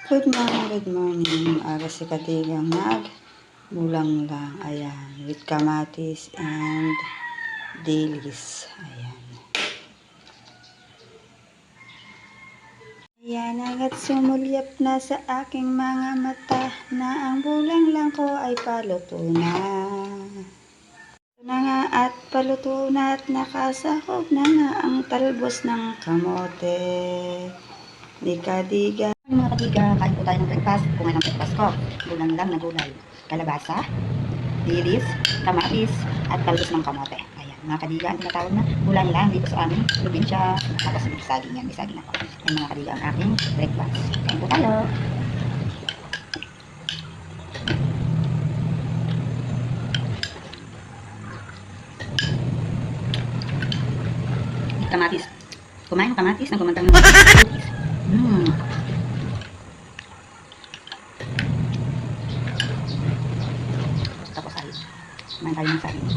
Good morning. Aga si Katigang nagbulang lang. Ayan. With kamatis and dilis. Ayan. Ayan. Agad sumulyap na sa aking mga mata na ang bulang lang ko ay paluto na. Na nga at paluto na at nakasahog na nga ang talbos ng kamote. Dika-diga. Mga kadiga, kain po tayo ng breakfast. Kumain ng breakfast ko. Bulang lang na gulay. Kalabasa, dilis, kamatis, at talbos ng kamote. Ayan, mga kadiga, ang tinatawag na bulang lang dito sa aming probinsya. Tapos may saging yan, may saging ako. Ayan mga kadiga, ang aking breakfast. Kain po tayo. Kamatis. Kumain ng kamatis, nang kumantang ng kamatis. Tapos ay, kumain tayo ng saging.